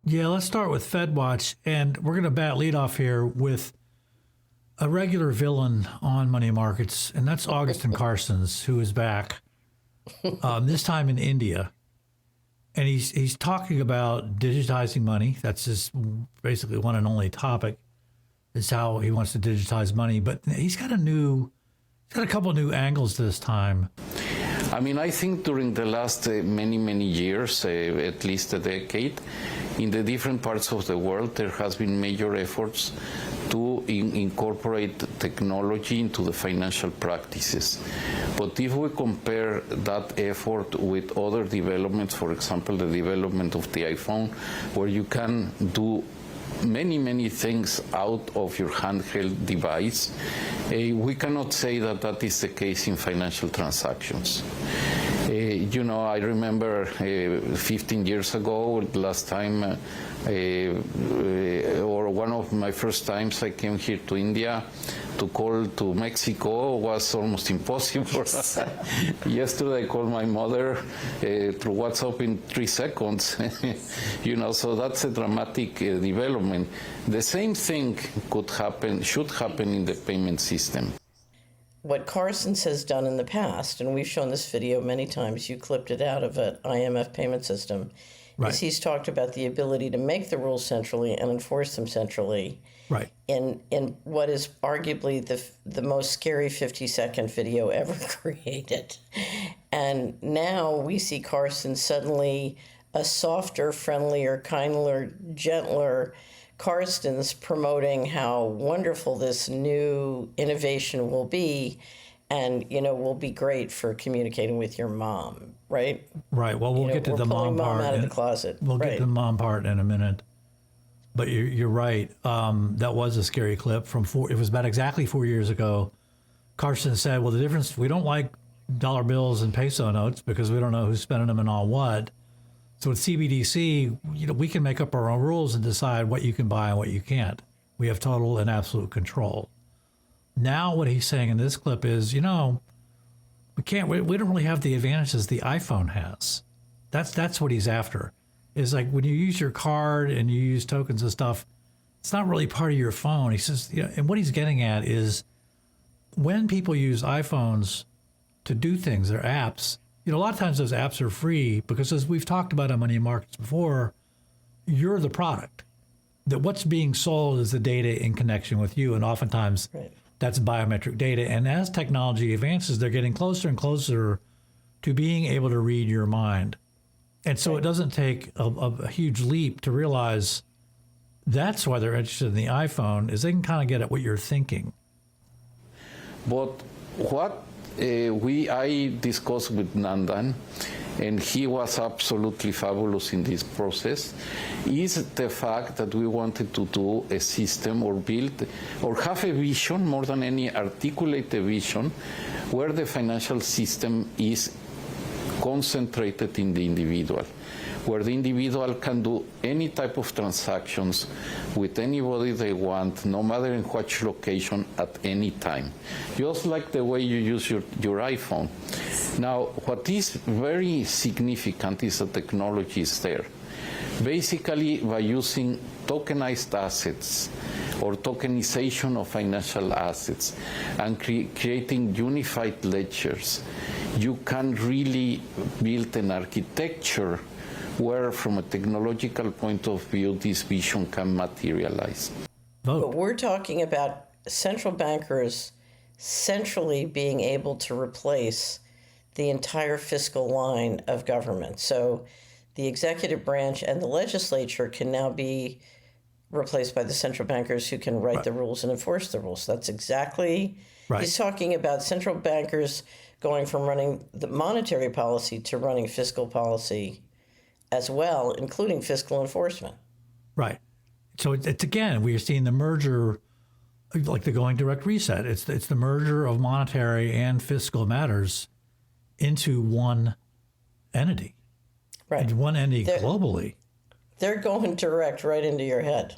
Yeah, let's start with FedWatch, and we're going to bat lead off here with a regular villain on money markets, and that's Agustin Carstens, who is back, this time in India. And he's talking about digitizing money. That's his basically one and only topic, is how he wants to digitize money. But he's got a couple of new angles this time. I mean, I think during the last many years, at least a decade, in the different parts of the world, there has been major efforts to incorporate technology into the financial practices. But if we compare that effort with other developments, for example, the development of the iPhone, where you can do many things out of your handheld device, we cannot say that that is the case in financial transactions. I remember 15 years ago, last time, or one of my first times I came here to India, to call to Mexico was almost impossible. Yesterday I called my mother through WhatsApp in 3 seconds. So that's a dramatic development. The same thing should happen in the payment system. What Carstens has done in the past, and we've shown this video many times, you clipped it out of an IMF payment system, right, is he's talked about the ability to make the rules centrally and enforce them centrally. Right. In what is arguably the most scary 50-second video ever created. And now we see Carstens suddenly a softer, friendlier, kinder, gentler Carstens promoting how wonderful this new innovation will be, and will be great for communicating with your mom, right? Right. Well, we'll get to the mom part. Out of the closet. We'll get to the mom part in a minute. But you're right. That was a scary clip it was about exactly 4 years ago. Carstens said, well, the difference, we don't like dollar bills and peso notes because we don't know who's spending them and on what. So with CBDC, we can make up our own rules and decide what you can buy and what you can't. We have total and absolute control. Now what he's saying in this clip is, we don't really have the advantages the iPhone has. That's what he's after. Is like when you use your card and you use tokens and stuff, it's not really part of your phone. He says, and what he's getting at is when people use iPhones to do things, their apps, a lot of times those apps are free because, as we've talked about on money markets before, you're the product. That what's being sold is the data in connection with you, and oftentimes that's biometric data. And as technology advances, they're getting closer and closer to being able to read your mind. And so it doesn't take a huge leap to realize that's why they're interested in the iPhone, is they can kind of get at what you're thinking. But what I discussed with Nandan, and he was absolutely fabulous in this process, is the fact that we wanted to do a system or build or have a vision, more than any, articulate a vision where the financial system is concentrated in the individual, where the individual can do any type of transactions with anybody they want, no matter in which location, at any time. Just like the way you use your iPhone. Now, what is very significant is the technology is there. Basically, by using tokenized assets or tokenization of financial assets and creating unified ledgers, you can really build an architecture where, from a technological point of view, this vision can materialize. But we're talking about central bankers centrally being able to replace the entire fiscal line of government. So the executive branch and the legislature can now be replaced by the central bankers who can write the rules and enforce the rules. That's exactly, he's talking about central bankers going from running the monetary policy to running fiscal policy as well, including fiscal enforcement. Right. So it's again, we are seeing the merger, like the going direct reset. It's the merger of monetary and fiscal matters into one entity. Right. One entity globally. They're going direct right into your head.